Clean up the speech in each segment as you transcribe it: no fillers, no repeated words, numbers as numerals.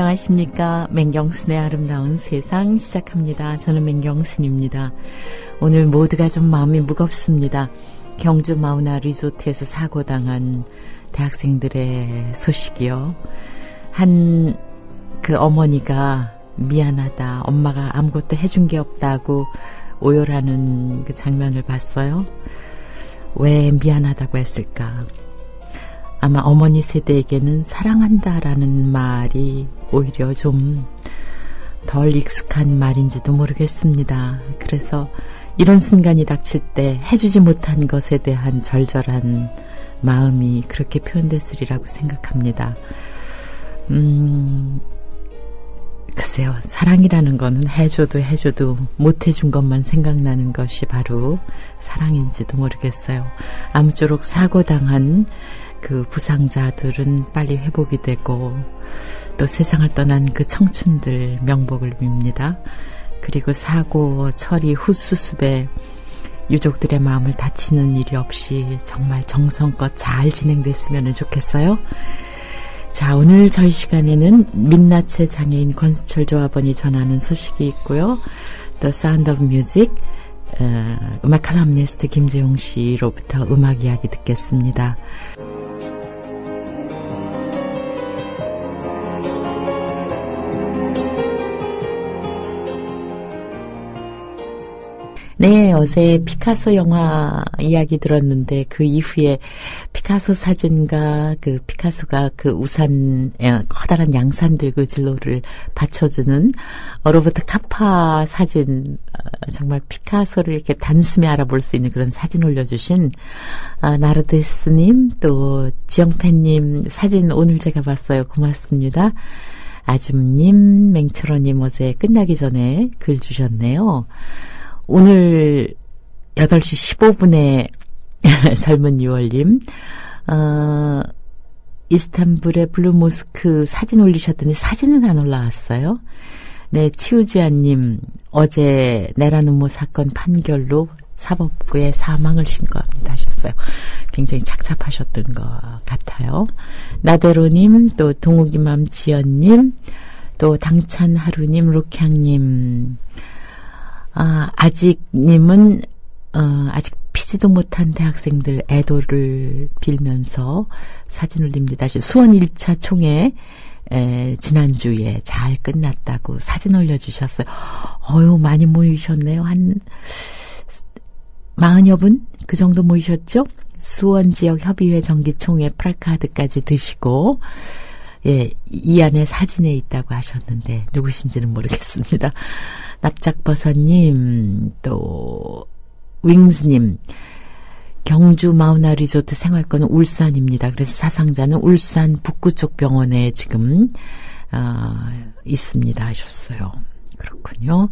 안녕하십니까. 맹경순의 아름다운 세상 시작합니다. 저는 맹경순입니다. 오늘 모두가 좀 마음이 무겁습니다. 경주 마우나 리조트에서 사고당한 대학생들의 소식이요. 한 그 어머니가 미안하다, 엄마가 아무것도 해준 게 없다고 오열하는 그 장면을 봤어요. 왜 미안하다고 했을까? 아마 어머니 세대에게는 사랑한다라는 말이 오히려 좀 덜 익숙한 말인지도 모르겠습니다. 그래서 이런 순간이 닥칠 때 해주지 못한 것에 대한 절절한 마음이 그렇게 표현됐으리라고 생각합니다. 글쎄요, 사랑이라는 거는 해줘도 못해준 것만 생각나는 것이 바로 사랑인지도 모르겠어요. 아무쪼록 사고당한 그 부상자들은 빨리 회복이 되고 또 세상을 떠난 그 청춘들 명복을 빕니다. 그리고 사고 처리 후 수습에 유족들의 마음을 다치는 일이 없이 정말 정성껏 잘 진행됐으면 좋겠어요. 자, 오늘 저희 시간에는 민낯의 장애인 권수철 조합원이 전하는 소식이 있고요. 또 사운드 오브 뮤직, 음악 칼럼니스트 김재용 씨로부터 음악 이야기 듣겠습니다. 네, 어제 피카소 영화 이야기 들었는데 그 이후에 피카소 사진과 그 피카소가 그 우산, 커다란 양산들 그 진로를 받쳐주는 로버트 카파 사진, 정말 피카소를 이렇게 단숨에 알아볼 수 있는 그런 사진 올려주신 나르데스님, 또 지영팬님 사진 오늘 제가 봤어요. 고맙습니다. 아줌님, 맹철호님 어제 끝나기 전에 글 주셨네요. 오늘 8시 15분에 젊은 6월님 이스탄불의 블루모스크 사진 올리셨더니 사진은 안 올라왔어요. 네, 치우지아님 어제 내란음모 사건 판결로 사법부에 사망을 신고합니다 하셨어요. 굉장히 착잡하셨던 것 같아요. 나대로님, 또 동욱이맘 지연님, 또 당찬하루님, 록향님, 아직님은, 아직 피지도 못한 대학생들 애도를 빌면서 사진 올립니다. 수원 1차 총회, 지난주에 잘 끝났다고 사진 올려주셨어요. 많이 모이셨네요. 한 40여 분? 그 정도 모이셨죠? 수원 지역 협의회 정기총회 프라카드까지 드시고, 예, 이 안에 사진에 있다고 하셨는데, 누구신지는 모르겠습니다. 납작버섯님, 또 윙스님, 경주 마우나 리조트 생활권은 울산입니다. 그래서 사상자는 울산 북구 쪽 병원에 지금 있습니다 하셨어요. 그렇군요.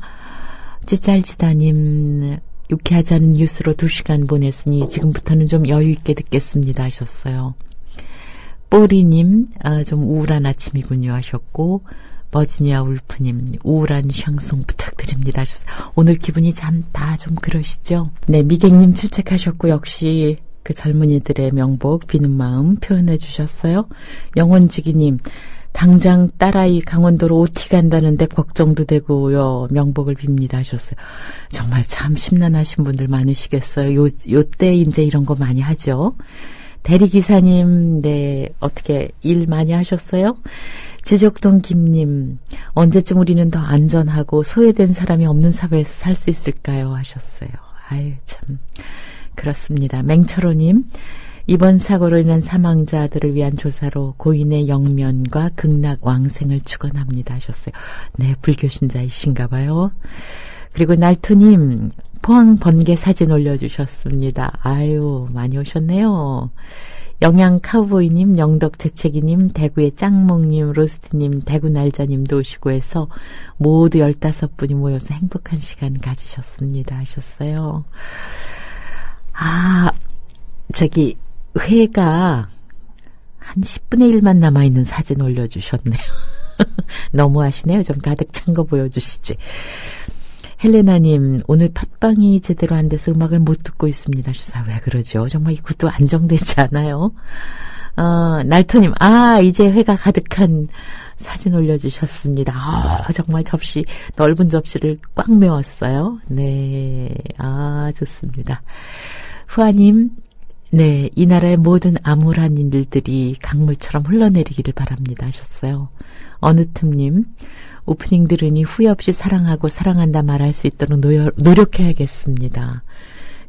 찌짤지다님, 유쾌하지 않은 뉴스로 2시간 보냈으니 지금부터는 좀 여유 있게 듣겠습니다 하셨어요. 뽀리님, 좀 우울한 아침이군요 하셨고, 버지니아 울프님, 우울한 샹송 부탁드립니다 하셨어요. 오늘 기분이 참 다 좀 그러시죠? 네, 미객님 출첵하셨고 역시 그 젊은이들의 명복 비는 마음 표현해 주셨어요. 영원지기님, 당장 딸아이 강원도로 OT 간다는데 걱정도 되고요. 명복을 빕니다 하셨어요. 정말 참 심란하신 분들 많으시겠어요. 요때 이제 이런 거 많이 하죠. 대리기사님, 네, 어떻게 일 많이 하셨어요? 지적동 김님, 언제쯤 우리는 더 안전하고 소외된 사람이 없는 사회에서 살 수 있을까요? 하셨어요. 아유, 참, 그렇습니다. 맹철호님, 이번 사고로 인한 사망자들을 위한 조사로 고인의 영면과 극락 왕생을 축원합니다 하셨어요. 네, 불교 신자이신가 봐요. 그리고 날토님, 포항 번개 사진 올려주셨습니다. 아유, 많이 오셨네요. 영양 카우보이님, 영덕 재채기님, 대구의 짱몽님, 로스트님, 대구 날자님도 오시고 해서 모두 15분이 모여서 행복한 시간 가지셨습니다 하셨어요. 저기 회가 한 10분의 1만 남아있는 사진 올려주셨네요. 너무하시네요. 좀 가득 찬 거 보여주시지. 헬레나님, 오늘 팟빵이 제대로 안 돼서 음악을 못 듣고 있습니다. 왜 그러죠? 정말 이것도 안정되지 않아요? 날토님, 이제 회가 가득한 사진 올려주셨습니다. 정말 넓은 접시를 꽉 메웠어요. 네, 좋습니다. 후아님, 네, 이 나라의 모든 암울한 일들이 강물처럼 흘러내리기를 바랍니다 하셨어요. 어느 틈님, 오프닝 들으니 후회 없이 사랑하고 사랑한다 말할 수 있도록 노력해야겠습니다.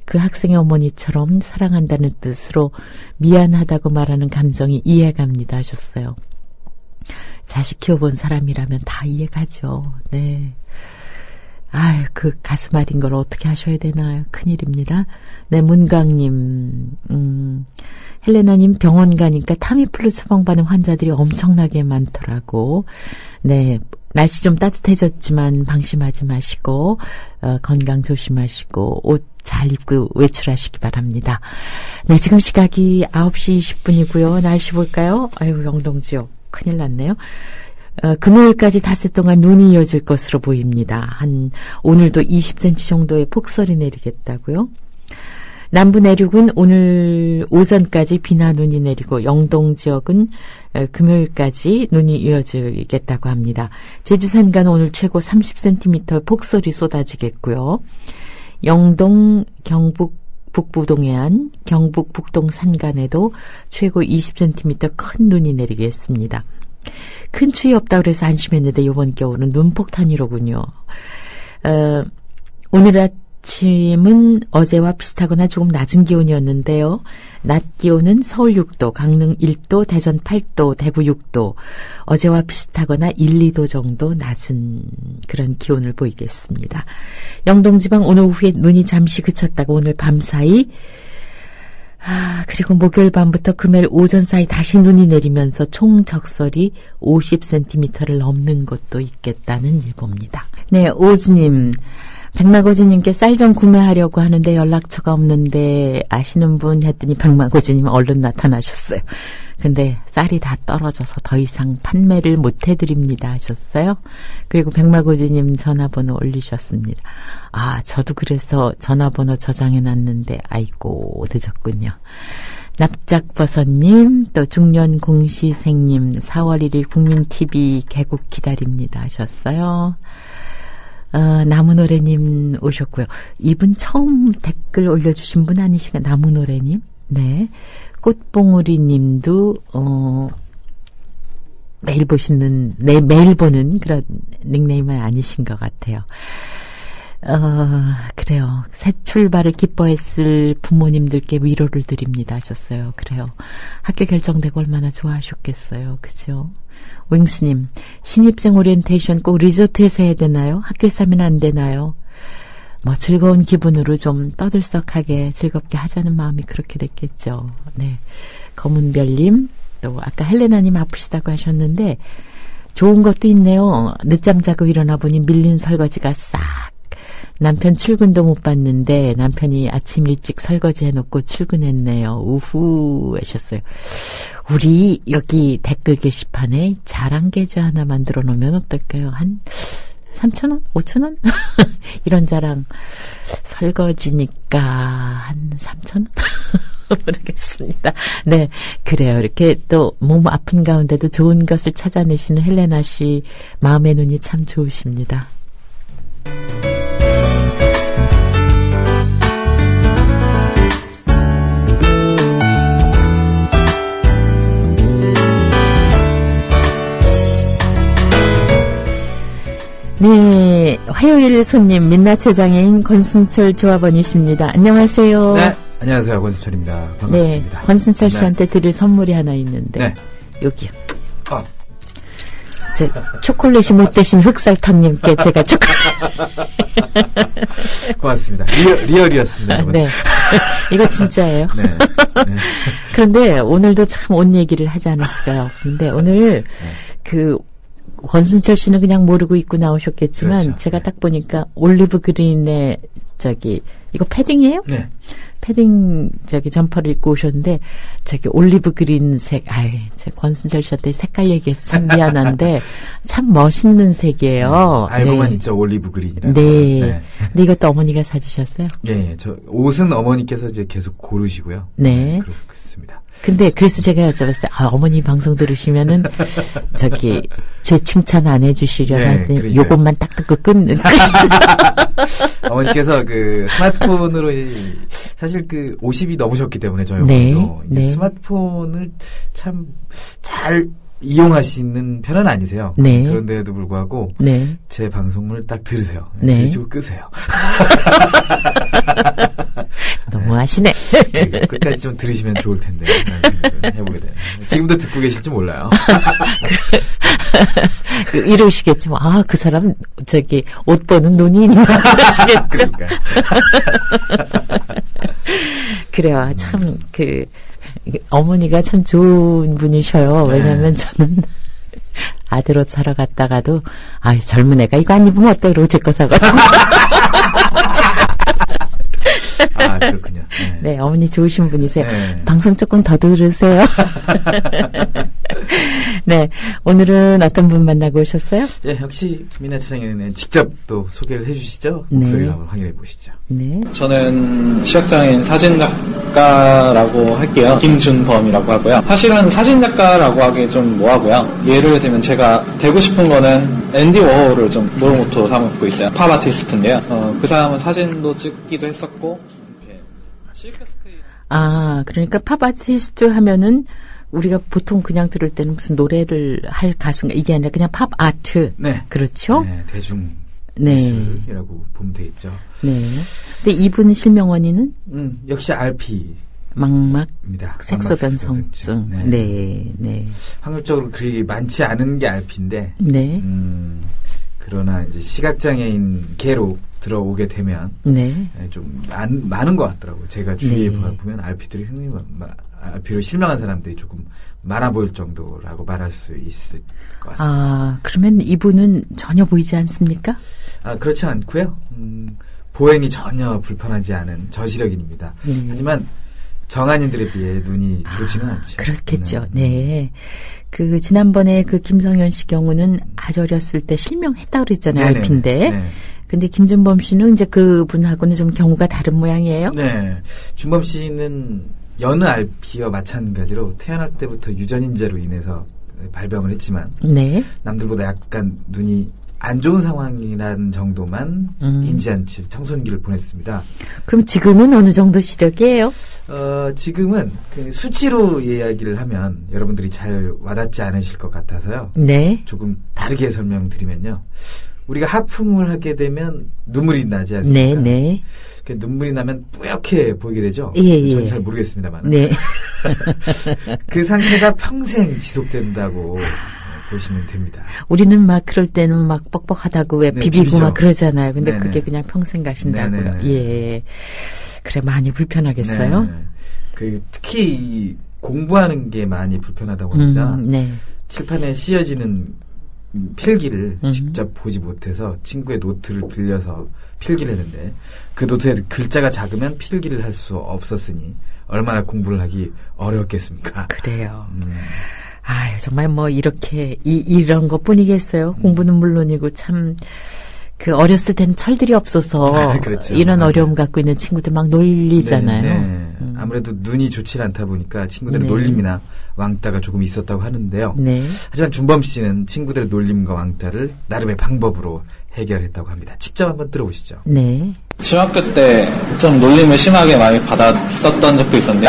그 학생의 어머니처럼 사랑한다는 뜻으로 미안하다고 말하는 감정이 이해갑니다 하셨어요. 자식 키워본 사람이라면 다 이해가죠. 네. 그 가슴 아린 걸 어떻게 하셔야 되나요? 큰일입니다. 네, 문강님, 헬레나님 병원 가니까 타미플루 처방받는 환자들이 엄청나게 많더라고. 네, 날씨 좀 따뜻해졌지만 방심하지 마시고, 건강 조심하시고, 옷 잘 입고 외출하시기 바랍니다. 네, 지금 시각이 9시 20분이고요. 날씨 볼까요? 영동지역. 큰일 났네요. 금요일까지 닷새 동안 눈이 이어질 것으로 보입니다. 오늘도 20cm 정도의 폭설이 내리겠다고요. 남부 내륙은 오늘 오전까지 비나 눈이 내리고 영동 지역은 금요일까지 눈이 이어지겠다고 합니다. 제주 산간 오늘 최고 30cm의 폭설이 쏟아지겠고요. 영동, 경북 북부 동해안, 경북 북동 산간에도 최고 20cm 큰 눈이 내리겠습니다. 큰 추위 없다고 그래서 안심했는데 이번 겨울은 눈폭탄이로군요. 오늘 아침은 어제와 비슷하거나 조금 낮은 기온이었는데요. 낮 기온은 서울 6도, 강릉 1도, 대전 8도, 대구 6도, 어제와 비슷하거나 1, 2도 정도 낮은 그런 기온을 보이겠습니다. 영동지방 오늘 오후에 눈이 잠시 그쳤다가 오늘 밤사이 그리고 목요일 밤부터 금요일 오전 사이 다시 눈이 내리면서 총 적설이 50cm를 넘는 곳도 있겠다는 예보입니다. 네, 오즈님. 백마고지님께 쌀 좀 구매하려고 하는데 연락처가 없는데 아시는 분 했더니 백마고지님 얼른 나타나셨어요. 근데 쌀이 다 떨어져서 더 이상 판매를 못 해드립니다 하셨어요. 그리고 백마고지님 전화번호 올리셨습니다. 저도 그래서 전화번호 저장해놨는데 아이고 늦었군요. 납작버섯님, 또 중년공시생님 4월 1일 국민TV 개국 기다립니다 하셨어요. 나무노래님 오셨고요. 이분 처음 댓글 올려주신 분 아니신가? 나무노래님. 네. 꽃봉우리님도 매일 보는 그런 닉네임은 아니신 것 같아요. 그래요. 새 출발을 기뻐했을 부모님들께 위로를 드립니다 하셨어요. 그래요. 학교 결정되고 얼마나 좋아하셨겠어요. 그죠? 윙스님, 신입생 오리엔테이션 꼭 리조트에서 해야 되나요? 학교에서 하면 안 되나요? 즐거운 기분으로 좀 떠들썩하게 즐겁게 하자는 마음이 그렇게 됐겠죠. 네. 검은별님, 또 아까 헬레나님 아프시다고 하셨는데 좋은 것도 있네요. 늦잠 자고 일어나 보니 밀린 설거지가 싹. 남편 출근도 못 봤는데 남편이 아침 일찍 설거지 해놓고 출근했네요. 우후 하셨어요. 우리 여기 댓글 게시판에 자랑 계좌 하나 만들어 놓으면 어떨까요? 한 3,000원? 5,000원? 이런 자랑. 설거지니까 한 3,000원? 모르겠습니다. 네, 그래요. 이렇게 또 몸 아픈 가운데도 좋은 것을 찾아내시는 헬레나 씨 마음의 눈이 참 좋으십니다. 네, 화요일 손님 민낯의 장애인 권순철 조합원이십니다. 안녕하세요. 네, 안녕하세요. 권순철입니다. 반갑습니다. 네, 권순철 씨한테 드릴 선물이 하나 있는데 네. 여기요. 초콜릿이 못 되신 흑설탕님께 제가 초콜릿 고맙습니다. 리얼이었습니다. 네, 이거 진짜예요. 네. 네. 그런데 오늘도 참 온 얘기를 하지 않았을까요? 근데 오늘 권순철 씨는 그냥 모르고 입고 나오셨겠지만 그렇죠. 제가 딱 보니까 올리브 그린의 이거 패딩이에요? 네. 패딩 점퍼를 입고 오셨는데 올리브 그린색. 제 권순철 씨한테 색깔 얘기해서 참 미안한데 참 멋있는 색이에요. 알고만 네. 있죠. 올리브 그린이라고. 네. 네. 근데 이것도 어머니가 사주셨어요? 예, 저 옷은 어머니께서 이제 계속 고르시고요. 네. 그렇습니다. 근데 그래서 제가 여쭤봤어요. 아, 어머니 방송 들으시면은 제 칭찬 안 해주시려고 네, 하는데 그러니까요. 요것만 딱 듣고 끊는. 어머니께서 그 스마트폰으로 사실 그 50이 넘으셨기 때문에 저희 네, 어머니도 네. 스마트폰을 참 잘 이용하시는 편은 아니세요. 네. 그런데도 불구하고 네. 제 방송을 딱 들으세요. 네. 들으시고 끄세요. 너무하시네. 네, 끝까지 좀 들으시면 좋을 텐데 라는 생각을 해보게 돼요. 지금도 듣고 계실지 몰라요. 이러시겠지만, 아, 그 사람, 옷 보는 눈이 있는 거 아시겠죠? 그러니까. 그래요. 참, 어머니가 참 좋은 분이셔요. 왜냐면 저는 아들 옷 사러 갔다가도, 아, 젊은 애가 이거 안 입으면 어때? 그러고 제 거 사가지고. 아, 그렇군요. 네. 네, 어머니 좋으신 분이세요. 네. 방송 조금 더 들으세요. 네, 오늘은 어떤 분 만나고 오셨어요? 예, 역시 김민아 차장님은 직접 또 소개를 해주시죠. 네. 목소리를 한번 확인해 보시죠. 네. 저는 시각장애인 사진작가라고 할게요. 김준범이라고 하고요. 사실은 사진작가라고 하기 좀 뭐하고요. 예를 들면 제가 되고 싶은 거는 앤디 워홀을 좀 모토로 삼고 있어요. 팝 아티스트인데요. 그 사람은 사진도 찍기도 했었고 이렇게 실크 스크린. 아, 그러니까 팝 아티스트 하면은 우리가 보통 그냥 들을 때는 무슨 노래를 할 가수인가 이게 아니라 그냥 팝 아트. 네. 그렇죠? 네, 대중 네. 미술이라고 보면 되겠죠. 네. 근데 이분 실명원이는 역시 RP. 망막 입니다. 색소변성증. 네. 네. 네. 확률적으로 그리 많지 않은 게 RP인데, 네. 그러나 이제 시각장애인계로 들어오게 되면 네. 좀 많은 것 같더라고요. 제가 주위에 네. 보면 RP들이 흔히 RP로 실명한 사람들이 조금 많아 보일 정도라고 말할 수 있을 것 같습니다. 아, 그러면 이분은 전혀 보이지 않습니까? 아, 그렇지 않고요. 보행이 전혀 불편하지 않은 저시력인입니다. 네. 하지만 정한인들에 비해 눈이 좋지는 않죠. 그렇겠죠. 네. 지난번에 김성현 씨 경우는 아주 어렸을 때 실명했다고 그랬잖아요. 네네네. 알피인데. 네. 근데 김준범 씨는 이제 그분하고는 좀 경우가 다른 모양이에요. 네. 준범 씨는 여느 RP와 마찬가지로 태어날 때부터 유전인자로 인해서 발병을 했지만 네. 남들보다 약간 눈이 안 좋은 상황이라는 정도만 인지한 채 청소년기를 보냈습니다. 그럼 지금은 어느 정도 시력이에요? 지금은 수치로 이야기를 하면 여러분들이 잘 와닿지 않으실 것 같아서요. 네. 조금 다르게 설명드리면요. 우리가 하품을 하게 되면 눈물이 나지 네, 않습니까? 네. 눈물이 나면 뿌옇게 보이게 되죠? 예. 저는 잘 모르겠습니다만. 네. 그 상태가 평생 지속된다고 보시면 됩니다. 우리는 막 그럴 때는 막 뻑뻑하다고 왜 네, 비비고 비비죠. 막 그러잖아요. 근데 네네. 그게 그냥 평생 가신다고요. 네네네. 예. 그래, 많이 불편하겠어요? 네. 특히 이 공부하는 게 많이 불편하다고 합니다. 네. 칠판에 씌어지는 필기를 직접 보지 못해서 친구의 노트를 빌려서 필기를 했는데 그 노트에 글자가 작으면 필기를 할 수 없었으니 얼마나 공부를 하기 어려웠겠습니까? 그래요. 아유, 정말 이렇게, 이런 것 뿐이겠어요. 공부는 물론이고 참, 어렸을 때는 철들이 없어서 그렇죠. 이런 맞아요. 어려움 갖고 있는 친구들 막 놀리잖아요. 네. 아무래도 눈이 좋지 않다 보니까 친구들의 네. 놀림이나 왕따가 조금 있었다고 하는데요. 네. 하지만 준범 씨는 친구들의 놀림과 왕따를 나름의 방법으로 해결했다고 합니다. 직접 한번 들어보시죠. 네. 중학교 때 좀 놀림을 심하게 많이 받았었던 적도 있었는데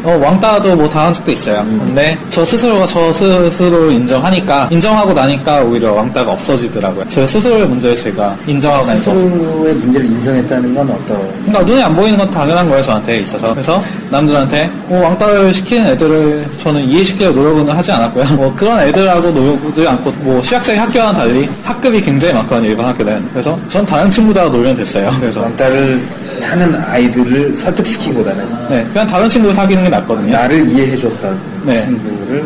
왕따도 당한 적도 있어요. 근데 저 스스로가 저 스스로를 인정하고 나니까 오히려 왕따가 없어지더라고요. 저 스스로의 문제를 제가 인정하고 나니까 스스로의 문제를 인정했다는 건 그러니까 눈이 안 보이는 건 당연한 거예요, 저한테 있어서. 그래서 남들한테 왕따를 시키는 애들을 저는 이해시키려고 노력은 하지 않았고요. 그런 애들하고 놀지 않고 시각장애 학교와는 달리 학급이 굉장히 많거든요, 일반 학교는. 그래서 전 다른 친구들하고 놀면 됐어요. 그래서 왕따를 하는 아이들을 설득시키기보다는 네, 그냥 다른 친구 사귀는 게 낫거든요. 나를 이해해줬던 네. 친구를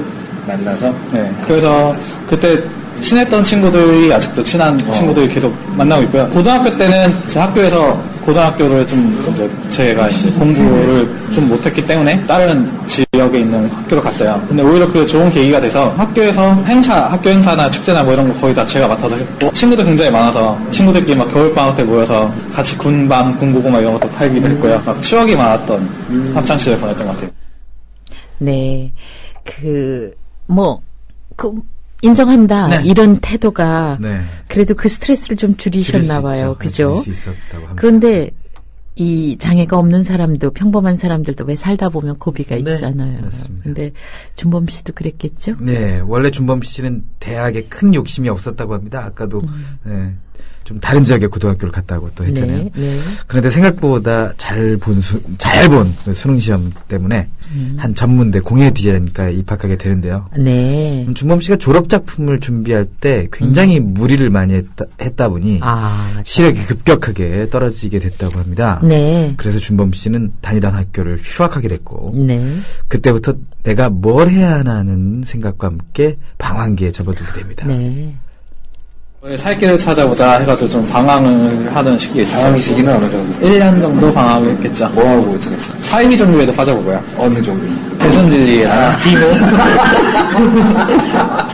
만나서 네, 그래서 그때 친했던 친구들이 아직도 친한 친구들이 계속 만나고 있고요. 고등학교 때는 제 학교에서 고등학교를 제가 이제 공부를 좀 못했기 때문에 다른 지역에 있는 학교로 갔어요. 근데 오히려 그게 좋은 계기가 돼서 학교에서 학교 행사나 축제나 이런 거 거의 다 제가 맡아서 했고, 친구도 굉장히 많아서 친구들끼리 막 겨울방학 때 모여서 같이 군밤, 군고구 이런 것도 팔기도 했고요. 막 추억이 많았던 학창시절 보냈던 것 같아요. 네. 인정한다. 네. 이런 태도가 네. 그래도 그 스트레스를 좀 줄이셨나 봐요. 그죠? 줄일 수 있었다고 합니다. 그런데 이 장애가 없는 사람도 평범한 사람들도 왜 살다 보면 고비가 네, 있잖아요. 맞습니다. 근데 준범 씨도 그랬겠죠? 네, 원래 준범 씨는 대학에 큰 욕심이 없었다고 합니다. 아까도 네, 좀 다른 지역에 고등학교를 갔다고 또 했잖아요. 네, 네. 그런데 생각보다 잘 본 수능 시험 때문에 한 전문대 공예 디자인과에 입학하게 되는데요. 네. 준범 씨가 졸업 작품을 준비할 때 굉장히 무리를 많이 했다 보니 시력이 급격하게 떨어지게 됐다고 합니다. 네. 그래서 준범 씨는 다니던 학교를 휴학하게 됐고 네. 그때부터 내가 뭘 해야 하나는 생각과 함께 방황기에 접어들게 됩니다. 네. 살 길을 찾아보자 해가지고 좀 방황을 하던 시기에 있었어요. 방황 시기는 어느 정도? 1년 정도 방황을 했겠죠. 뭐 하고 지냈어요? 사이비 종교에도 빠져보고요. 어느 정도? 대선진리라는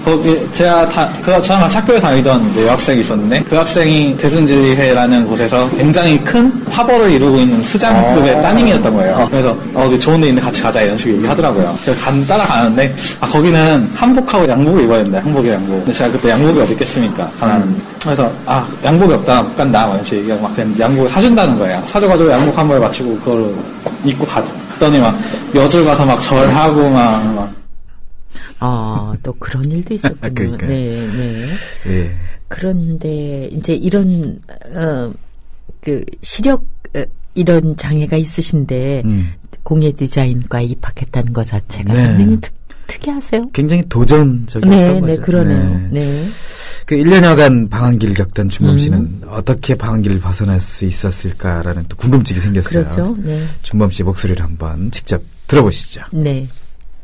거기 저랑 같이 학교에 다니던 이제 여학생이 있었는데 그 학생이 대순진리회라는 곳에서 굉장히 큰 화보를 이루고 있는 수장급의 따님이었던 거예요. 그래서 좋은 데 있는데 같이 가자 이런 식으로 얘기하더라고요. 그래서 따라가는데 거기는 한복하고 양복을 입어야 된다. 한복에 양복. 근데 제가 그때 양복이 어디 있겠습니까? 가난한데. 그래서 양복이 없다 못 간다 막 이렇게 얘기하고 막 그냥 양복을 사준다는 거예요. 사줘가지고 양복 한 벌 맞추고 그걸 입고 갔더니 막 여줄 가서 막 절하고 막 또 그런 일도 있었군요. 그러니까요. 네, 네. 네. 그런데 이제 이런 시력 이런 장애가 있으신데 공예 디자인과에 입학했다는 것 자체가 네. 상당히 특이하세요. 굉장히 도전적이었던 네, 거죠. 네, 그러네요. 네. 그 1년여간 방황기를 겪던 준범 씨는 어떻게 방황기를 벗어날 수 있었을까라는 또 궁금증이 생겼어요. 그렇죠. 네. 준범 씨 목소리를 한번 직접 들어보시죠. 네.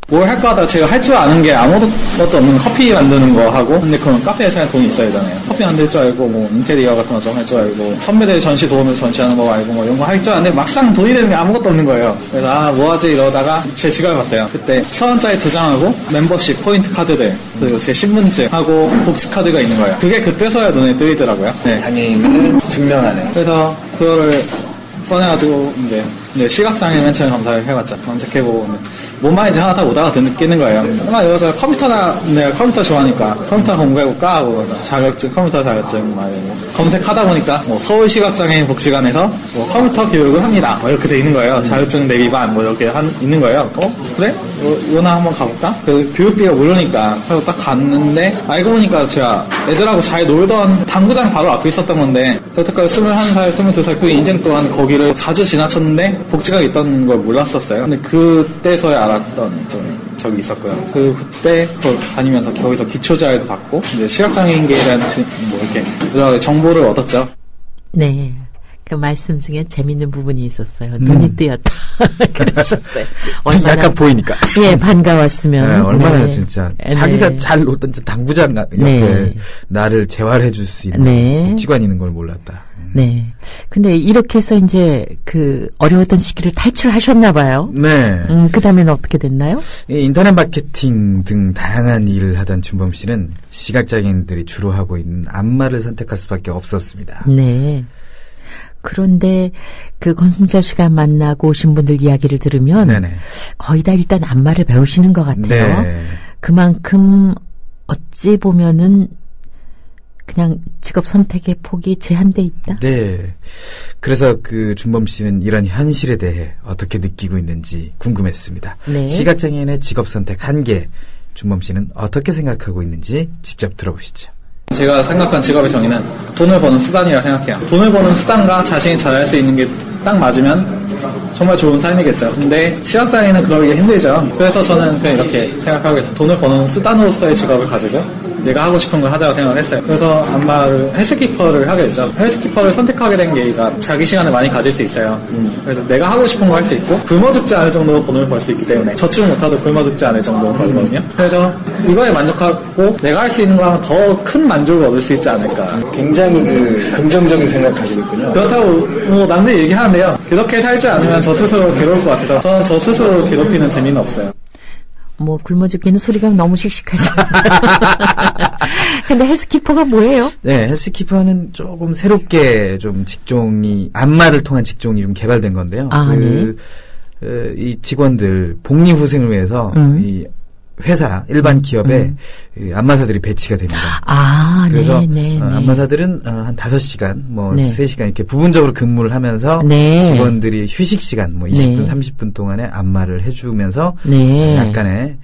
뭘 할까 하다가 제가 할 줄 아는 게 아무것도 없는 커피 만드는 거 하고 근데 그건 카페에 차라리 돈이 있어야 되잖아요. 커피 만들 줄 알고 뭐 인테리어 같은 거 좀 할 줄 알고 선배들 전시 도우면서 전시하는 거 알고 뭐 이런 거 할 줄 아는데 막상 돈이 되는 게 아무것도 없는 거예요. 그래서 뭐 하지 이러다가 제 지갑을 봤어요. 그때 1,000원짜리 2장하고 멤버십 포인트 카드들 그리고 제 신분증하고 복지 카드가 있는 거예요. 그게 그때서야 눈에 뜨이더라고요. 네. 장애인을 증명하네. 그래서 그거를 꺼내가지고 이제 시각장애 맨 처음에 검사를 해봤죠. 검색해보고 뭔 말인지 하나 딱 오다가 느끼는 거예요. 여기서 내가 컴퓨터 좋아하니까 컴퓨터 공부해볼까 하고 자격증 컴퓨터 자격증 막 검색하다 보니까 뭐 서울시각장애인 복지관에서 뭐 컴퓨터 교육을 합니다. 뭐 이렇게 돼 있는 거예요. 자격증 내비반 뭐 이렇게 있는 거예요. 그래? 요나 한번 가볼까? 그 교육비가 무료니까 그래서 딱 갔는데 알고 보니까 제가 애들하고 잘 놀던 당구장 바로 앞에 있었던 건데 여태까지 21살, 22살 그 인생 동안 거기를 자주 지나쳤는데 복지가 있던 걸 몰랐었어요. 근데 그때서야 알았던 적이 있었고요. 그때 다니면서 거기서 기초자회도 받고 이제 시각장애인계에 대한 뭐 이렇게 여러 정보를 얻었죠. 네. 그 말씀 중에 재밌는 부분이 있었어요. 눈이 뜨였다. 그러셨어요. 얼마나, 약간 보이니까. 예, 반가웠으면. 네, 얼마나 네. 진짜 네. 자기가 잘 놀던 당구장 옆에 네. 나를 재활해 줄 수 있는 네. 복지관이 있는 걸 몰랐다. 네. 근데 이렇게 해서 이제 그 어려웠던 시기를 탈출하셨나 봐요. 네. 그 다음에는 어떻게 됐나요? 이 인터넷 마케팅 등 다양한 일을 하던 준범 씨는 시각장애인들이 주로 하고 있는 안마를 선택할 수밖에 없었습니다. 네. 그런데 그 권순철 씨가 만나고 오신 분들 이야기를 들으면 네네. 거의 다 일단 안마를 배우시는 것 같아요. 네. 그만큼 어찌 보면은 그냥 직업 선택의 폭이 제한돼 있다. 네. 그래서 그 준범 씨는 이런 현실에 대해 어떻게 느끼고 있는지 궁금했습니다. 네. 시각장애인의 직업 선택 한계, 준범 씨는 어떻게 생각하고 있는지 직접 들어보시죠. 제가 생각한 직업의 정의는 돈을 버는 수단이라 생각해요. 돈을 버는 수단과 자신이 잘할 수 있는 게 딱 맞으면 정말 좋은 삶이겠죠. 근데 시각장애인은 그러기 힘들죠. 그래서 저는 그냥 이렇게 생각하고 있어요. 돈을 버는 수단으로서의 직업을 가지고 내가 하고 싶은 걸 하자고 생각을 했어요. 그래서 안마를 헬스키퍼를 하게 됐죠. 헬스키퍼를 선택하게 된 계기가 자기 시간을 많이 가질 수 있어요. 그래서 내가 하고 싶은 거 할 수 있고 굶어 죽지 않을 정도로 돈을 벌 수 있기 때문에 저축 못하도 굶어 죽지 않을 정도로 벌거든요. 그래서 이거에 만족하고 내가 할 수 있는 거 하면 더 큰 만족을 얻을 수 있지 않을까. 굉장히 긍정적인 생각 가지고 있군요. 그렇다고 뭐 남들이 얘기하는데요. 그렇게 살지 않으면 저 스스로 괴로울 것 같아서 저는 저 스스로 괴롭히는 재미는 없어요. 뭐 굶어 죽기는 소리가 너무 씩씩하죠. 근데 헬스키퍼가 뭐예요? 네, 헬스키퍼는 조금 새롭게 좀 직종이 안마를 통한 직종이 좀 개발된 건데요. 네. 이 직원들 복리후생을 위해서 이 회사 일반 기업에 이 안마사들이 배치가 됩니다. 아, 그래서 네. 안마사들은 한 5시간, 뭐 네. 3시간 이렇게 부분적으로 근무를 하면서 네. 직원들이 휴식 시간 뭐 20분, 네. 30분 동안에 안마를 해주면서 네. 약간의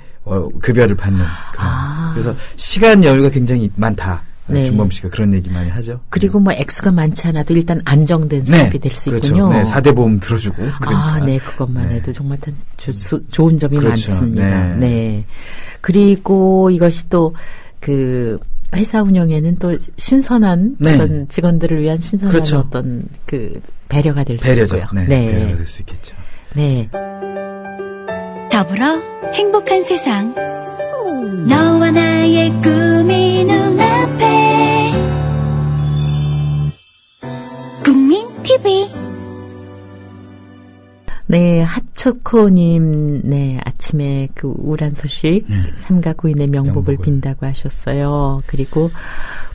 급여를 받는 그런. 그래서 시간 여유가 굉장히 많다. 네. 준범 씨가 그런 얘기 많이 하죠. 그리고 뭐 액수가 많지 않아도 일단 안정된 수입이 될 수 그렇죠. 있군요. 네, 4대 보험 들어주고. 그러니까. 아, 네, 그것만 네. 해도 정말 좋은 점이 그렇죠. 많습니다. 네. 네. 그리고 이것이 또 그 회사 운영에는 또 신선한 네. 그런 직원들을 위한 신선한 그렇죠. 어떤 그 배려가 될 수 배려죠. 있고요. 네, 배려가 될 수 있겠죠. 네. 더불어 행복한 세상 너와 나의 꿈이 눈앞에 국민 TV 네, 핫초코님, 네, 아침에 그 우울한 소식, 삼가 구인의 명복을 빈다고 하셨어요. 그리고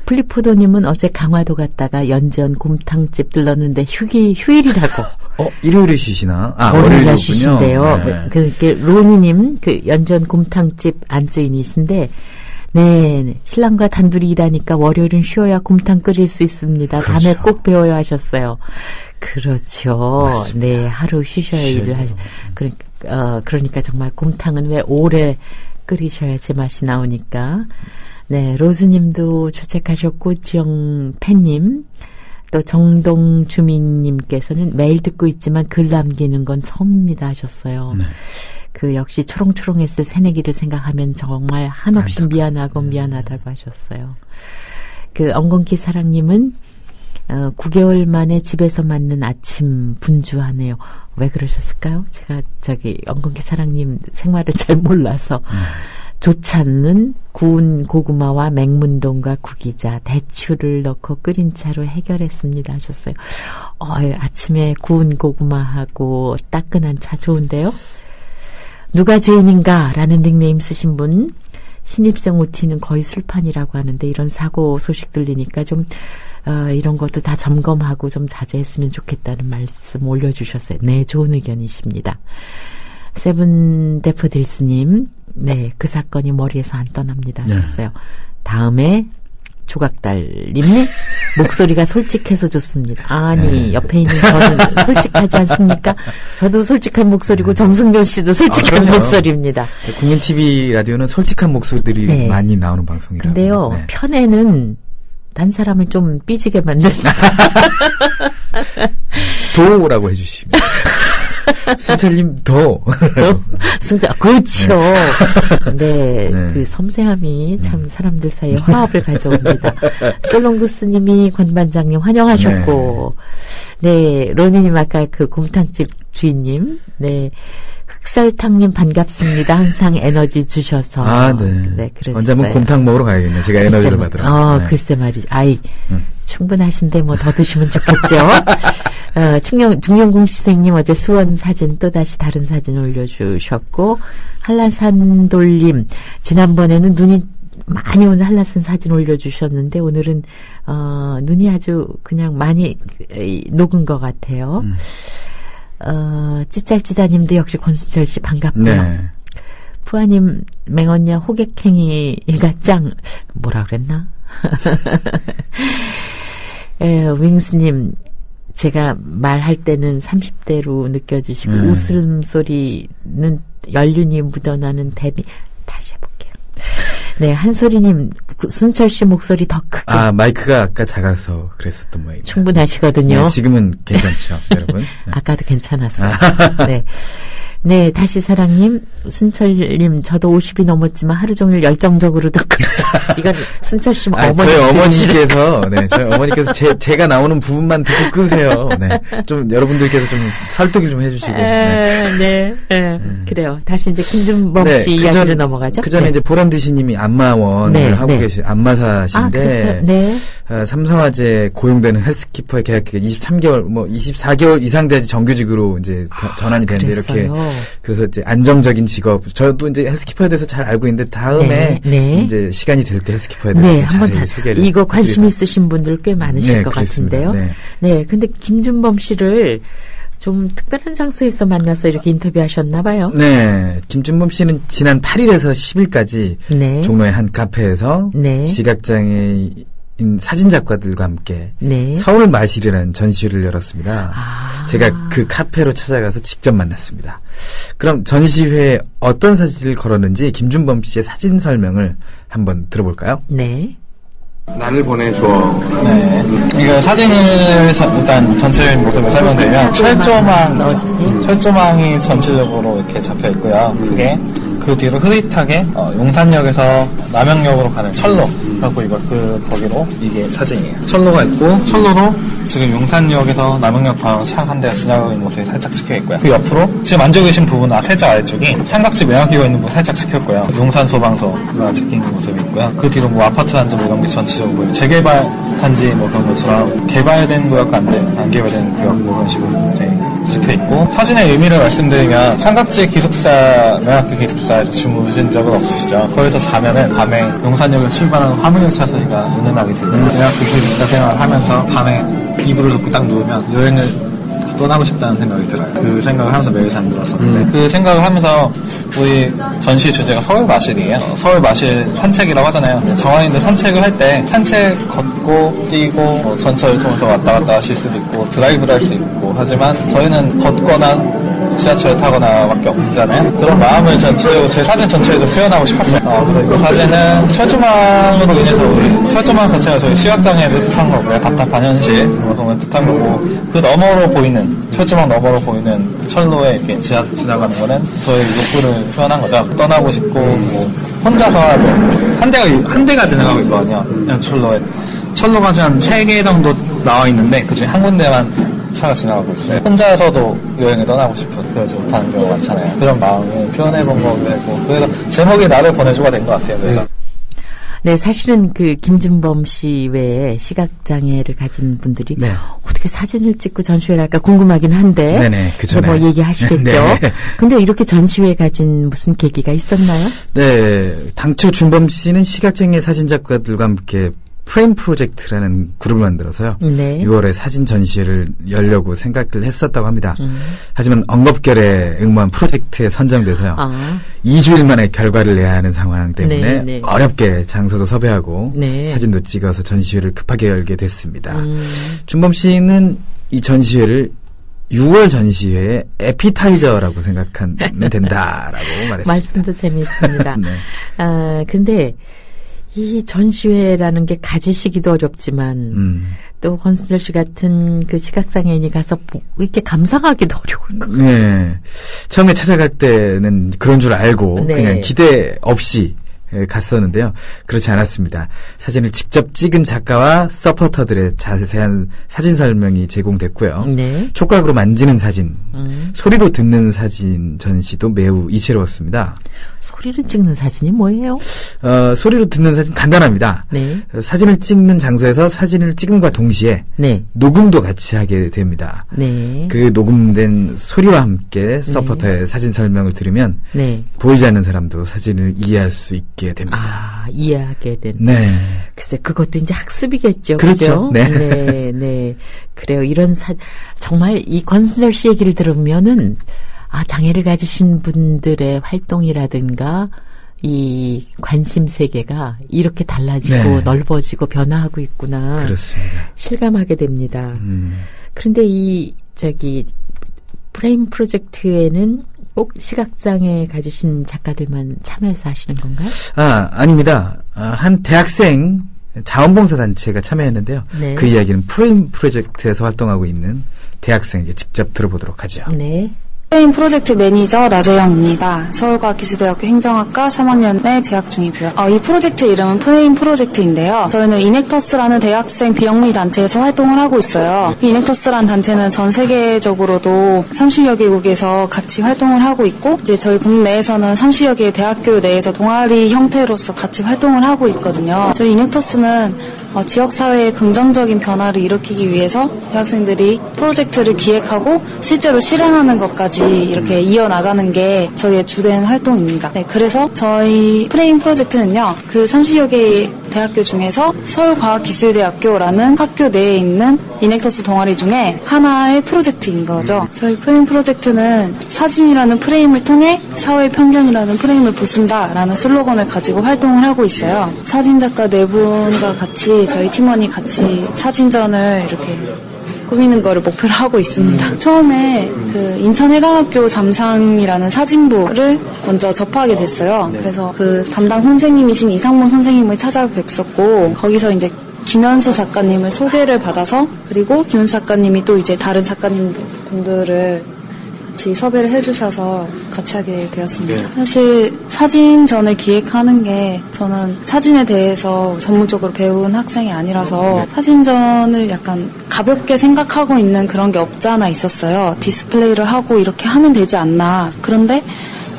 플리포도님은 어제 강화도 갔다가 연전 곰탕집 들렀는데 휴일이라고. 일요일에 쉬시나? 월요일에 월요일이군요. 쉬신데요. 네. 그 로니님, 그 연전 곰탕집 안주인이신데, 네, 신랑과 단둘이 일하니까 월요일은 쉬어야 곰탕 끓일 수 있습니다. 그렇죠. 다음에 꼭 배워야 하셨어요. 그렇죠. 맞습니다. 네, 하루 쉬셔야 일을 하시. 그러니까 정말 곰탕은 왜 오래 끓이셔야 제맛이 나오니까. 네, 로즈님도 초책하셨고 지영팬님. 또 정동주민님께서는 매일 듣고 있지만 글 남기는 건 처음입니다 하셨어요. 네. 그 역시 초롱초롱했을 새내기를 생각하면 정말 한없이 미안하다고 하셨어요. 그 엉겅키 사랑님은 9개월 만에 집에서 맞는 아침 분주하네요. 왜 그러셨을까요? 제가 엉겅키 사랑님 생활을 잘 몰라서 좋지 않는 구운 고구마와 맹문동과 구기자, 대추를 넣고 끓인 차로 해결했습니다 하셨어요. 아침에 구운 고구마하고 따끈한 차 좋은데요? 누가 죄인인가? 라는 닉네임 쓰신 분, 신입생 OT는 거의 술판이라고 하는데 이런 사고 소식 들리니까 좀 이런 것도 다 점검하고 좀 자제했으면 좋겠다는 말씀 올려주셨어요. 네, 좋은 의견이십니다. 세븐 데프딜스님, 네, 그 사건이 머리에서 안 떠납니다 하셨어요. 다음에 조각달님이 목소리가 솔직해서 좋습니다. 아니, 옆에 있는 저는 솔직하지 않습니까? 저도 솔직한 목소리고 정승균 씨도 솔직한 그럼요. 목소리입니다. 국민 TV 라디오는 솔직한 목소리들이 네. 많이 나오는 방송이라고. 근데요, 네. 편에는 단 사람을 좀 삐지게 만드는 도라고 해주십니다. 순철님 도. 승자, 그렇죠. 네, 네. 그 섬세함이 참 사람들 사이에 화합을 가져옵니다. 솔롱구스님이 권반장님 환영하셨고, 네, 로니님 아까 그 곰탕집 주인님, 네, 흑설탕님 반갑습니다. 항상 에너지 주셔서. 네. 네, 그랬어요. 언제 한번 곰탕 먹으러 가야겠네. 제가 에너지를 받으러. 네. 글쎄 말이죠. 충분하신데 뭐 더 드시면 좋겠죠. 중령궁시생님 어제 수원 사진 또다시 다른 사진 올려주셨고, 한라산돌님, 지난번에는 눈이 많이 온 한라산 사진 올려주셨는데, 오늘은, 눈이 아주 그냥 많이 녹은 것 같아요. 찌짤찌다님도 역시 권수철 씨 반갑고요. 네. 푸아님, 맹언니야 호객행위가 뭐라 그랬나? 윙스님, 제가 말할 때는 30대로 느껴지시고, 웃음소리는 연륜이 묻어나는 데뷔. 다시 해볼게요. 네, 한소리님, 순철 씨 목소리 더 크게. 마이크가 아까 작아서 그랬었던 모양이에요. 충분하시거든요. 네, 지금은 괜찮죠, 여러분. 네. 아까도 괜찮았어요. 네. 네, 다시 사랑님, 순철님, 저도 50이 넘었지만 하루 종일 열정적으로 듣고 있어요. 이건 순철 씨 어머니. 저희 어머니께서, 네, 저희 어머니께서 제가 나오는 부분만 듣고 끄세요. 네. 좀, 여러분들께서 좀 설득을 좀 해주시고. 네. 그래요. 다시 이제 김준범 씨 이야기로 넘어가죠. 그 전에 네. 이제 보란듯이 님이 안마원을 하고 계신 안마사신데, 삼성화재 고용되는 헬스키퍼의 계약 기간 23개월, 24개월 이상 돼야지 정규직으로 이제 전환이 되는데, 이렇게. 그래서 이제 안정적인 직업, 저도 이제 헬스키퍼에 대해서 잘 알고 있는데, 다음에 이제 시간이 될 때 헬스키퍼에 대해서 한번 자세히 소개를. 이거 관심 있으신 분들 꽤 많으실 것 그렇습니다. 같은데요. 네, 근데 김준범 씨를 좀 특별한 장소에서 만나서 이렇게 인터뷰하셨나 봐요. 네, 김준범 씨는 지난 8일에서 10일까지 네. 종로의 한 카페에서 네. 시각장애인 사진작가들과 함께 네. 서울 마실이라는 전시회를 열었습니다. 아. 제가 그 카페로 찾아가서 직접 만났습니다. 그럼 전시회에 어떤 사진을 걸었는지 김준범 씨의 사진 설명을 한번 들어볼까요? 네. 나를 보내줘. 네. 이거 사진을 일단 전체적인 모습을 설명드리면 철조망이 전체적으로 이렇게 잡혀 있고요. 크게. 그 뒤로 흐릿하게 용산역에서 남영역으로 가는 철로 하고 이걸 거기로 이게 사진이에요. 철로가 있고 철로로 지금 용산역에서 남영역 방향 차 한 대가 지나가고 있는 모습이 살짝 찍혀 있고요. 그 옆으로 지금 앉아 계신 부분 살짝 아래쪽이 삼각지 매화기가 있는 부분 살짝 찍혔고요. 용산 소방서가 찍힌 모습이 있고요. 그 뒤로 뭐 아파트 단지 뭐 이런 게 전체적으로 보여요. 재개발 단지 뭐 그런 것처럼 개발된 구역과 안 개발된 구역 뭐 이런 식으로 이제 찍혀 있고 사진의 의미를 말씀드리면 삼각지 기숙사 매화기 기숙사에서 주무신 적은 없으시죠? 거기서 자면은 밤에 용산역을 출발하는 화물역 차선이가 은은하게 들려요. 매화기 기숙사 생활을 하면서 밤에 이불을 덮고 딱 누우면 여행을 떠나고 싶다는 생각이 들어요. 그 생각을 하면서 매일 잠들었었는데 그 생각을 하면서 우리 전시 주제가 서울 마실이에요. 서울 마실 산책이라고 하잖아요. 정원인데 산책을 할 때 산책 걷고 뛰고 전철을 통해서 왔다 갔다 하실 수도 있고 드라이브를 할 수 있고 하지만 저희는 걷거나 지하철을 타거나 밖에 없잖아요. 그런 마음을 전체적으로 제 사진 전체에 좀 표현하고 싶었어요. 그래서 이 사진은 철조망으로 인해서 우리 철조망 자체가 저희 시각장애를 뜻한 거고요. 답답한 현실 그걸 뜻한 거고 그 너머로 보이는 철조망 너머로 보이는 철로에 이렇게 지나가는 거는 저의 욕구를 표현한 거죠. 떠나고 싶고 뭐 혼자서라도 한 대가 지나가고 있거든요. 그냥 철로가 한 3개 정도 나와 있는데 그중에 한 군데만 차가 지나가고 있어요. 혼자서도 여행을 떠나고 싶은 그러지 못하는 경우가 많잖아요. 그런 마음을 표현해본 거기도 했고 그래서 제목이 나를 보내줘가 된 것 같아요. 그래서 네, 사실은 그 김준범 씨 외에 시각장애를 가진 분들이 네. 어떻게 사진을 찍고 전시회를 할까 궁금하긴 한데 네네, 그래서 뭐 얘기하시겠죠. 네. 근데 이렇게 전시회 가진 무슨 계기가 있었나요? 네, 당초 준범 씨는 시각장애 사진작가들과 함께 프레임 프로젝트라는 그룹을 만들어서요. 네. 6월에 사진 전시회를 열려고 생각을 했었다고 합니다. 하지만 엉겁결에 응모한 프로젝트에 선정돼서요. 2주일 만에 결과를 내야 하는 상황 때문에 네. 어렵게 장소도 섭외하고 네. 사진도 찍어서 전시회를 급하게 열게 됐습니다. 준범 씨는 이 전시회를 6월 전시회의 에피타이저라고 생각하면 된다라고 말했습니다. 말씀도 재미있습니다. 네. 근데 이 전시회라는 게 가지시기도 어렵지만 또 권순철 씨 같은 그 시각장애인이 가서 이렇게 감상하기도 어려울 것 같아요. 네. 처음에 찾아갈 때는 그런 줄 알고 네. 그냥 기대 없이 갔었는데요. 그렇지 않았습니다. 사진을 직접 찍은 작가와 서포터들의 자세한 사진 설명이 제공됐고요. 네. 촉각으로 만지는 사진, 소리로 듣는 사진 전시도 매우 이채로웠습니다. 소리를 찍는 사진이 뭐예요? 소리로 듣는 사진 간단합니다. 네. 사진을 찍는 장소에서 사진을 찍음과 동시에 네. 녹음도 같이 하게 됩니다. 네. 그 녹음된 소리와 함께 서포터의 사진 설명을 들으면 네. 보이지 않는 사람도 사진을 이해할 수 있게 됩니다. 이해하게 된. 네. 글쎄, 그것도 이제 학습이겠죠. 그렇죠. 그죠? 네. 네. 그래요. 정말 이 권순철 씨 얘기를 들으면은, 장애를 가지신 분들의 활동이라든가, 이 관심 세계가 이렇게 달라지고 네. 넓어지고 변화하고 있구나. 그렇습니다. 실감하게 됩니다. 그런데 프레임 프로젝트에는 꼭 시각장애 가지신 작가들만 참여해서 하시는 건가요? 아닙니다. 한 대학생 자원봉사단체가 참여했는데요. 네. 그 이야기는 프레임 프로젝트에서 활동하고 있는 대학생에게 직접 들어보도록 하죠. 네. 프레임 프로젝트 매니저 나재영입니다. 서울과학기술대학교 행정학과 3학년에 재학 중이고요. 이 프로젝트 이름은 프레임 프로젝트인데요. 저희는 이넥터스라는 대학생 비영리 단체에서 활동을 하고 있어요. 이 이넥터스라는 단체는 전 세계적으로도 30여 개국에서 같이 활동을 하고 있고 이제 저희 국내에서는 30여 개의 대학교 내에서 동아리 형태로서 같이 활동을 하고 있거든요. 저희 이넥터스는 지역사회의 긍정적인 변화를 일으키기 위해서 대학생들이 프로젝트를 기획하고 실제로 실행하는 것까지 때까지 이렇게 이어나가는 게 저희의 주된 활동입니다. 네, 그래서 저희 프레임 프로젝트는요, 그 30여 개의 대학교 중에서 서울과학기술대학교라는 학교 내에 있는 이넥터스 동아리 중에 하나의 프로젝트인 거죠. 저희 프레임 프로젝트는 사진이라는 프레임을 통해 사회 편견이라는 프레임을 부순다라는 슬로건을 가지고 활동을 하고 있어요. 사진작가 네 분과 같이 저희 팀원이 같이 사진전을 이렇게 꾸미는 거를 목표로 하고 있습니다. 처음에 그 인천해강학교 잠상이라는 사진부를 먼저 접하게 됐어요. 그래서 그 담당 선생님이신 이상문 선생님을 찾아뵙었고, 거기서 이제 김현수 작가님을 소개를 받아서, 그리고 김현수 작가님이 또 이제 다른 작가님 분들을 같이 섭외를 해주셔서 같이 하게 되었습니다. 사실 사진전을 기획하는 게 저는 사진에 대해서 전문적으로 배운 학생이 아니라서 사진전을 약간 가볍게 생각하고 있는 그런 게 없지 않아 있었어요. 디스플레이를 하고 이렇게 하면 되지 않나. 그런데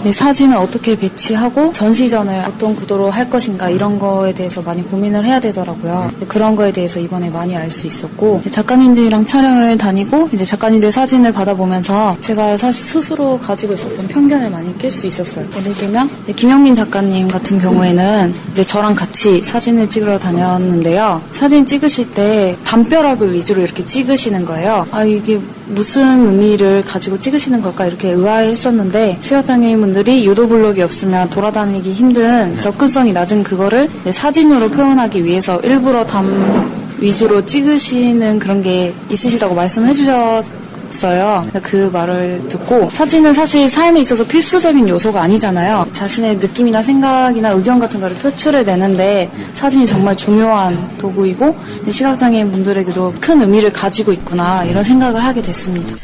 내 사진을 어떻게 배치하고 전시전을 어떤 구도로 할 것인가 이런 거에 대해서 많이 고민을 해야 되더라고요. 그런 거에 대해서 이번에 많이 알 수 있었고, 작가님들이랑 촬영을 다니고 이제 작가님들 사진을 받아보면서 제가 사실 스스로 가지고 있었던 편견을 많이 깰 수 있었어요. 예를 들면 김영민 작가님 같은 경우에는 이제 저랑 같이 사진을 찍으러 다녔는데요. 사진 찍으실 때 담벼락을 위주로 이렇게 찍으시는 거예요. 아, 이게 무슨 의미를 가지고 찍으시는 걸까 이렇게 의아해했었는데, 시각장애인분들이 유도블록이 없으면 돌아다니기 힘든 접근성이 낮은 그거를 사진으로 표현하기 위해서 일부러 담 위주로 찍으시는 그런 게 있으시다고 말씀해 주셨어요. 그 말을 듣고, 사진은 사실 삶에 있어서 필수적인 요소가 아니잖아요. 자신의 느낌이나 생각이나 의견 같은 거를 표출해내는데 사진이 정말 중요한 도구이고 시각장애인 분들에게도 큰 의미를 가지고 있구나, 이런 생각을 하게 됐습니다.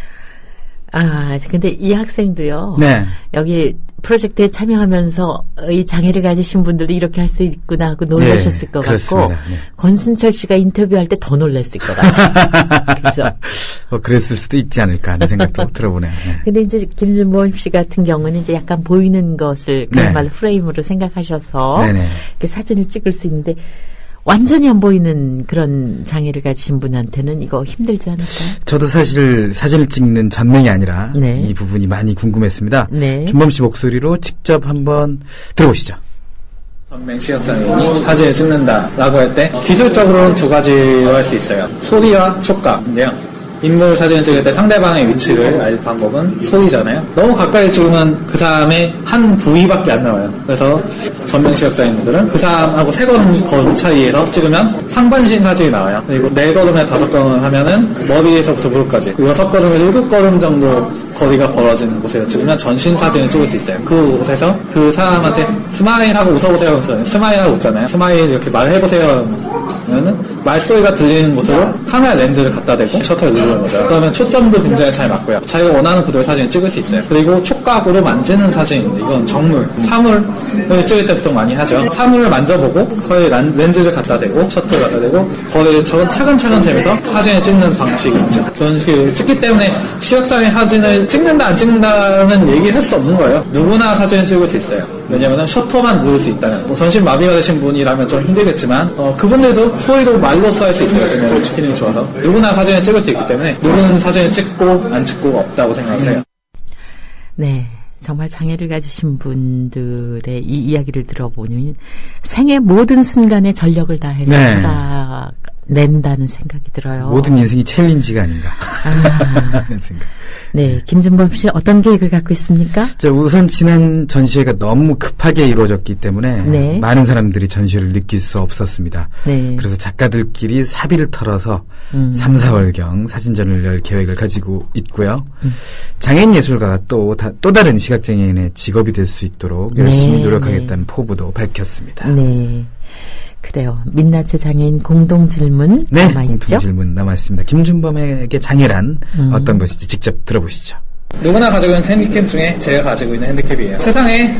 아, 근데 이 학생도요. 네. 여기 프로젝트에 참여하면서 이 장애를 가지신 분들도 이렇게 할 수 있구나 하고 놀라셨을 것 그렇습니다. 같고, 네. 권순철 씨가 인터뷰할 때 더 놀랐을 것 같아요. 그래서 그랬을 수도 있지 않을까 하는 생각도 들어보네요. 네. 근데 이제 김준범 씨 같은 경우는 이제 약간 보이는 것을 그야말로 프레임으로 생각하셔서 네네. 이렇게 사진을 찍을 수 있는데, 완전히 안 보이는 그런 장애를 가지신 분한테는 이거 힘들지 않을까요? 저도 사실 사진을 찍는 전맹이 아니라 네. 이 부분이 많이 궁금했습니다. 네. 준범 씨 목소리로 직접 한번 들어보시죠. 전맹 시각장애인이 사진을 찍는다라고 할 때 기술적으로는 두 가지로 할 수 있어요. 소리와 촉각인데요. 인물 사진을 찍을 때 상대방의 위치를 알 방법은 소리잖아요. 너무 가까이 찍으면 그 사람의 한 부위밖에 안 나와요. 그래서 전명 시각장애인들은 그 사람하고 3걸음 차이에서 찍으면 상반신 사진이 나와요. 그리고 4걸음에 5걸음을 하면은 머리에서부터 무릎까지, 그리고 6걸음에 7걸음 정도 거리가 벌어지는 곳에서 찍으면 전신 사진을 찍을 수 있어요. 그 곳에서 그 사람한테 스마일하고 웃어보세요. 스마일하고 웃잖아요. 스마일 이렇게 말해보세요. 그러면은 말소리가 들리는 곳으로 카메라 렌즈를 갖다 대고 셔터를 누르는 거죠. 그러면 초점도 굉장히 잘 맞고요. 자기가 원하는 구도의 사진을 찍을 수 있어요. 그리고 촉각으로 만지는 사진인데, 이건 정물, 사물을 찍을 때 보통 많이 하죠. 사물을 만져보고 거기에 렌즈를 갖다 대고 셔터를 갖다 대고 거기에 차근차근 재면서 사진을 찍는 방식이 있죠. 그런 식으로 찍기 때문에 시각장애 사진을 찍는다 안 찍는다는 얘기를 할 수 없는 거예요. 누구나 사진을 찍을 수 있어요. 왜냐면 셔터만 누를 수 있다는, 뭐 전신 마비가 되신 분이라면 좀 힘들겠지만 그분들도 소리로 말로써 할 수 있어요. 지금 기능이 좋아서 누구나 사진을 찍을 수 있기 때문에 누구는 사진을 찍고 안 찍고가 없다고 생각을 해요. 네. 정말 장애를 가지신 분들의 이 이야기를 들어보니 생의 모든 순간에 전력을 다해서 네. 살아낸다는 생각이 들어요. 모든 인생이 챌린지가 아닌가 하는 생각. 네, 김준범 씨 어떤 계획을 갖고 있습니까? 우선 지난 전시회가 너무 급하게 이루어졌기 때문에 네. 많은 사람들이 전시회를 느낄 수 없었습니다. 네. 그래서 작가들끼리 사비를 털어서 3, 4월경 사진전을 열 계획을 가지고 있고요. 장애인 예술가가 또 다른 시각장애인의 직업이 될 수 있도록 열심히 네, 노력하겠다는 포부도 밝혔습니다. 네. 그래요. 민낯의 장애인 공동 질문 네, 남아있죠? 공통 질문 남아있습니다. 김준범에게 장애란 어떤 것인지 직접 들어보시죠. 누구나 가지고 있는 핸디캡 중에 제가 가지고 있는 핸디캡이에요. 세상에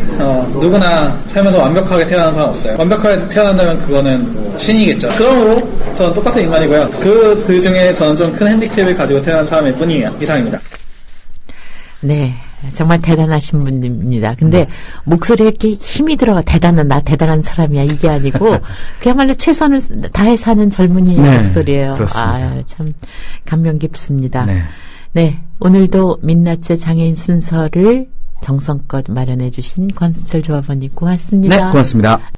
누구나 살면서 완벽하게 태어나는 사람 없어요. 완벽하게 태어난다면 그거는 신이겠죠. 그러므로 저는 똑같은 인간이고요. 그 중에 저는 좀 큰 핸디캡을 가지고 태어난 사람일 뿐이에요. 이상입니다. 네. 정말 대단하신 분입니다. 근데 목소리에 이렇게 힘이 들어가 나 대단한 사람이야 이게 아니고 그야말로 최선을 다해 사는 젊은이의 네, 목소리예요. 그렇습니다. 아, 참 감명 깊습니다. 네. 네, 오늘도 민낯의 장애인 순서를 정성껏 마련해 주신 권순철 조합원님 고맙습니다. 네, 고맙습니다.